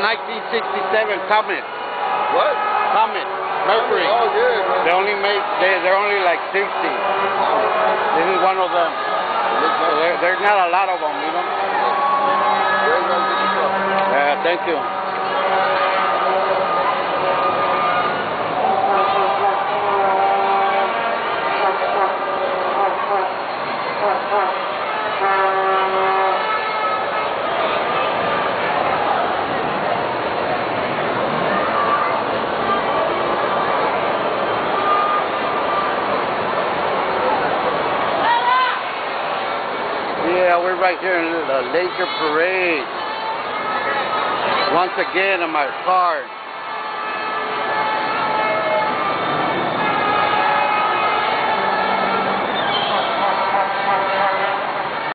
1967 Comet. What? Comet. Mercury. Oh, yeah. They're only like 60. This is one of them. So there's not a lot of them, you know. Yeah, thank you. Yeah, we're right here in the Laser Parade. Once again in my car.